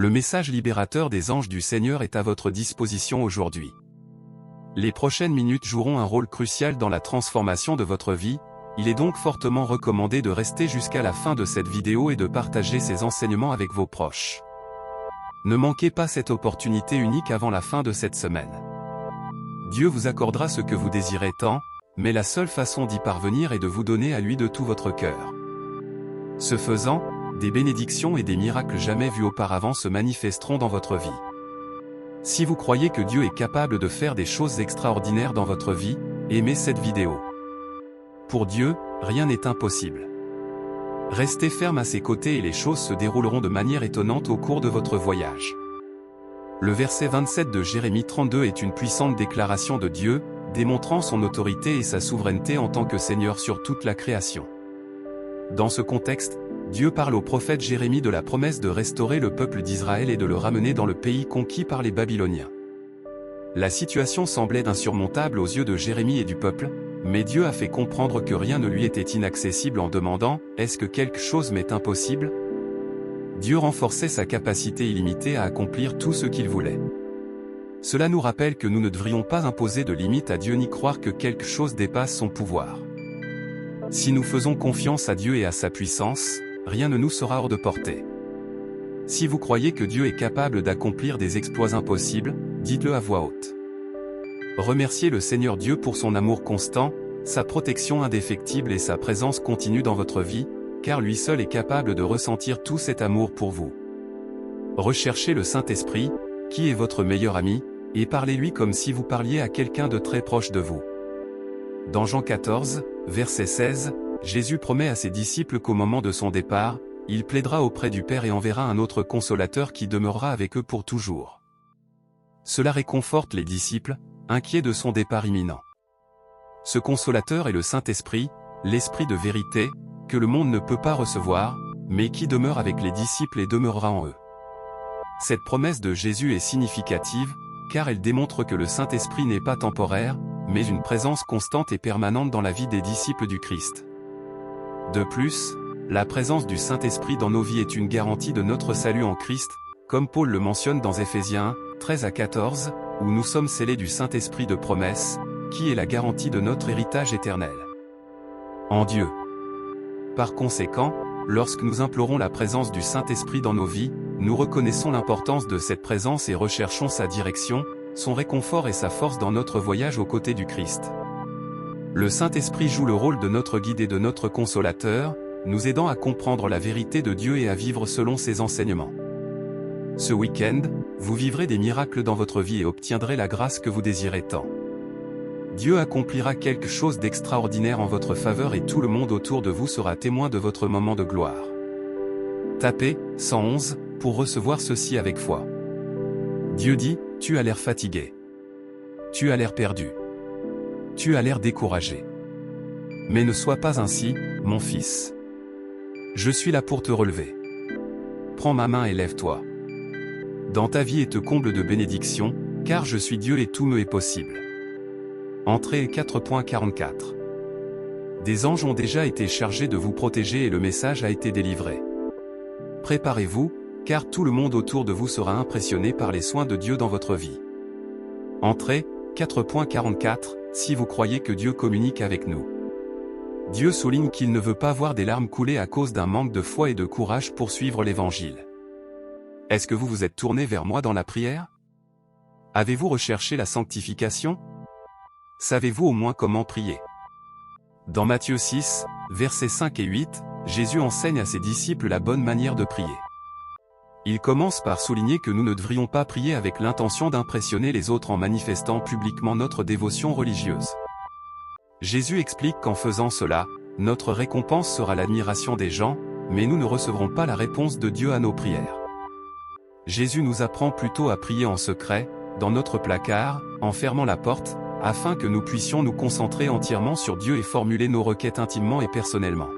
Le message libérateur des anges du Seigneur est à votre disposition aujourd'hui. Les prochaines minutes joueront un rôle crucial dans la transformation de votre vie, il est donc fortement recommandé de rester jusqu'à la fin de cette vidéo et de partager ces enseignements avec vos proches. Ne manquez pas cette opportunité unique avant la fin de cette semaine. Dieu vous accordera ce que vous désirez tant, mais la seule façon d'y parvenir est de vous donner à lui de tout votre cœur. Ce faisant, des bénédictions et des miracles jamais vus auparavant se manifesteront dans votre vie. Si vous croyez que Dieu est capable de faire des choses extraordinaires dans votre vie, aimez cette vidéo. Pour Dieu, rien n'est impossible. Restez ferme à ses côtés et les choses se dérouleront de manière étonnante au cours de votre voyage. Le verset 27 de Jérémie 32 est une puissante déclaration de Dieu, démontrant son autorité et sa souveraineté en tant que Seigneur sur toute la création. Dans ce contexte, Dieu parle au prophète Jérémie de la promesse de restaurer le peuple d'Israël et de le ramener dans le pays conquis par les Babyloniens. La situation semblait insurmontable aux yeux de Jérémie et du peuple, mais Dieu a fait comprendre que rien ne lui était inaccessible en demandant « Est-ce que quelque chose m'est impossible ?» Dieu renforçait sa capacité illimitée à accomplir tout ce qu'il voulait. Cela nous rappelle que nous ne devrions pas imposer de limites à Dieu ni croire que quelque chose dépasse son pouvoir. Si nous faisons confiance à Dieu et à sa puissance, rien ne nous sera hors de portée. Si vous croyez que Dieu est capable d'accomplir des exploits impossibles, dites-le à voix haute. Remerciez le Seigneur Dieu pour son amour constant, sa protection indéfectible et sa présence continue dans votre vie, car lui seul est capable de ressentir tout cet amour pour vous. Recherchez le Saint-Esprit, qui est votre meilleur ami, et parlez-lui comme si vous parliez à quelqu'un de très proche de vous. Dans Jean 14, verset 16, Jésus promet à ses disciples qu'au moment de son départ, il plaidera auprès du Père et enverra un autre consolateur qui demeurera avec eux pour toujours. Cela réconforte les disciples, inquiets de son départ imminent. Ce consolateur est le Saint-Esprit, l'Esprit de vérité, que le monde ne peut pas recevoir, mais qui demeure avec les disciples et demeurera en eux. Cette promesse de Jésus est significative, car elle démontre que le Saint-Esprit n'est pas temporaire, mais une présence constante et permanente dans la vie des disciples du Christ. De plus, la présence du Saint-Esprit dans nos vies est une garantie de notre salut en Christ, comme Paul le mentionne dans Éphésiens 1, 13 à 14, où nous sommes scellés du Saint-Esprit de promesse, qui est la garantie de notre héritage éternel en Dieu. Par conséquent, lorsque nous implorons la présence du Saint-Esprit dans nos vies, nous reconnaissons l'importance de cette présence et recherchons sa direction, son réconfort et sa force dans notre voyage aux côtés du Christ. Le Saint-Esprit joue le rôle de notre guide et de notre consolateur, nous aidant à comprendre la vérité de Dieu et à vivre selon ses enseignements. Ce week-end, vous vivrez des miracles dans votre vie et obtiendrez la grâce que vous désirez tant. Dieu accomplira quelque chose d'extraordinaire en votre faveur et tout le monde autour de vous sera témoin de votre moment de gloire. Tapez 111 pour recevoir ceci avec foi. Dieu dit, tu as l'air fatigué. Tu as l'air perdu. Tu as l'air découragé. Mais ne sois pas ainsi, mon fils. Je suis là pour te relever. Prends ma main et lève-toi. Dans ta vie et te comble de bénédictions, car je suis Dieu et tout me est possible. Entrée 4.44. Des anges ont déjà été chargés de vous protéger et le message a été délivré. Préparez-vous, car tout le monde autour de vous sera impressionné par les soins de Dieu dans votre vie. Entrée 4.44. Si vous croyez que Dieu communique avec nous. Dieu souligne qu'il ne veut pas voir des larmes couler à cause d'un manque de foi et de courage pour suivre l'Évangile. Est-ce que vous vous êtes tourné vers moi dans la prière? Avez-vous recherché la sanctification? Savez-vous au moins comment prier? Dans Matthieu 6, versets 5 et 8, Jésus enseigne à ses disciples la bonne manière de prier. Il commence par souligner que nous ne devrions pas prier avec l'intention d'impressionner les autres en manifestant publiquement notre dévotion religieuse. Jésus explique qu'en faisant cela, notre récompense sera l'admiration des gens, mais nous ne recevrons pas la réponse de Dieu à nos prières. Jésus nous apprend plutôt à prier en secret, dans notre placard, en fermant la porte, afin que nous puissions nous concentrer entièrement sur Dieu et formuler nos requêtes intimement et personnellement.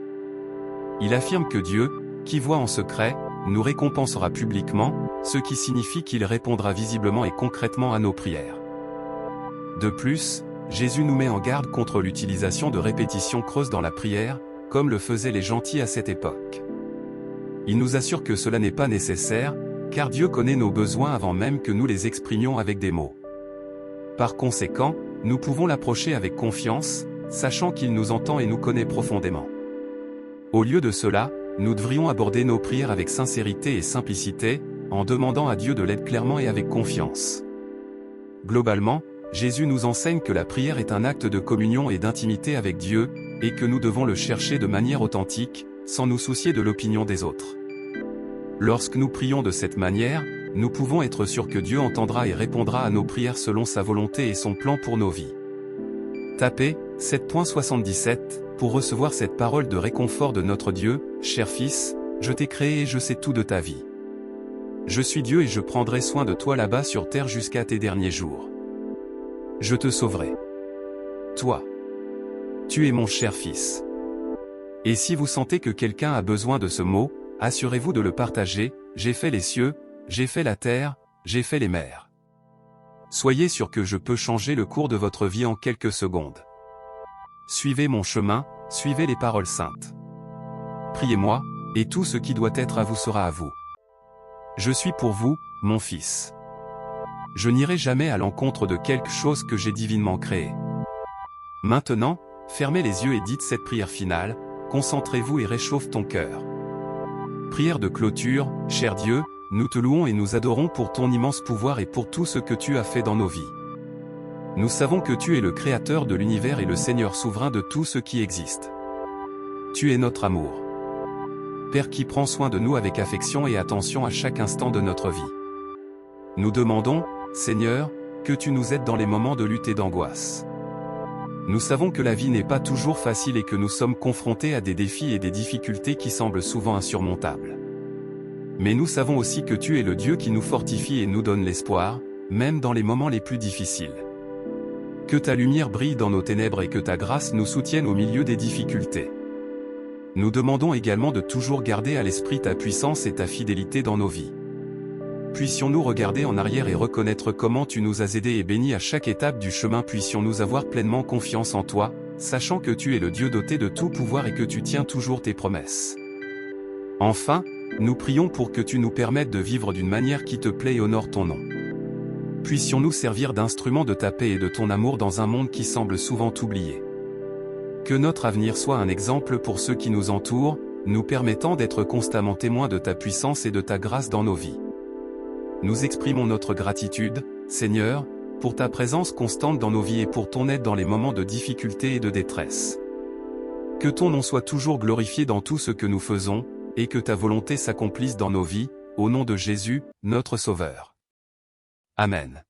Il affirme que Dieu, qui voit en secret, nous récompensera publiquement, ce qui signifie qu'il répondra visiblement et concrètement à nos prières. De plus, Jésus nous met en garde contre l'utilisation de répétitions creuses dans la prière, comme le faisaient les gentils à cette époque. Il nous assure que cela n'est pas nécessaire, car Dieu connaît nos besoins avant même que nous les exprimions avec des mots. Par conséquent, nous pouvons l'approcher avec confiance, sachant qu'il nous entend et nous connaît profondément. Au lieu de cela, nous devrions aborder nos prières avec sincérité et simplicité, en demandant à Dieu de l'aide clairement et avec confiance. Globalement, Jésus nous enseigne que la prière est un acte de communion et d'intimité avec Dieu, et que nous devons le chercher de manière authentique, sans nous soucier de l'opinion des autres. Lorsque nous prions de cette manière, nous pouvons être sûrs que Dieu entendra et répondra à nos prières selon sa volonté et son plan pour nos vies. Tapez 7.77 pour recevoir cette parole de réconfort de notre Dieu. Cher fils, je t'ai créé et je sais tout de ta vie. Je suis Dieu et je prendrai soin de toi là-bas sur terre jusqu'à tes derniers jours. Je te sauverai. Toi. Tu es mon cher fils. Et si vous sentez que quelqu'un a besoin de ce mot, assurez-vous de le partager. J'ai fait les cieux, j'ai fait la terre, j'ai fait les mers. Soyez sûr que je peux changer le cours de votre vie en quelques secondes. Suivez mon chemin, suivez les paroles saintes. Priez-moi, et tout ce qui doit être à vous sera à vous. Je suis pour vous, mon fils. Je n'irai jamais à l'encontre de quelque chose que j'ai divinement créé. Maintenant, fermez les yeux et dites cette prière finale, concentrez-vous et réchauffe ton cœur. Prière de clôture, cher Dieu, nous te louons et nous adorons pour ton immense pouvoir et pour tout ce que tu as fait dans nos vies. Nous savons que tu es le Créateur de l'univers et le Seigneur souverain de tout ce qui existe. Tu es notre amour. Père qui prend soin de nous avec affection et attention à chaque instant de notre vie. Nous demandons, Seigneur, que tu nous aides dans les moments de lutte et d'angoisse. Nous savons que la vie n'est pas toujours facile et que nous sommes confrontés à des défis et des difficultés qui semblent souvent insurmontables. Mais nous savons aussi que tu es le Dieu qui nous fortifie et nous donne l'espoir, même dans les moments les plus difficiles. Que ta lumière brille dans nos ténèbres et que ta grâce nous soutienne au milieu des difficultés. Nous demandons également de toujours garder à l'esprit ta puissance et ta fidélité dans nos vies. Puissions-nous regarder en arrière et reconnaître comment tu nous as aidés et bénis à chaque étape du chemin. Puissions-nous avoir pleinement confiance en toi, sachant que tu es le Dieu doté de tout pouvoir et que tu tiens toujours tes promesses. Enfin, nous prions pour que tu nous permettes de vivre d'une manière qui te plaît et honore ton nom. Puissions-nous servir d'instruments de ta paix et de ton amour dans un monde qui semble souvent oublié. Que notre avenir soit un exemple pour ceux qui nous entourent, nous permettant d'être constamment témoins de ta puissance et de ta grâce dans nos vies. Nous exprimons notre gratitude, Seigneur, pour ta présence constante dans nos vies et pour ton aide dans les moments de difficulté et de détresse. Que ton nom soit toujours glorifié dans tout ce que nous faisons, et que ta volonté s'accomplisse dans nos vies, au nom de Jésus, notre Sauveur. Amen.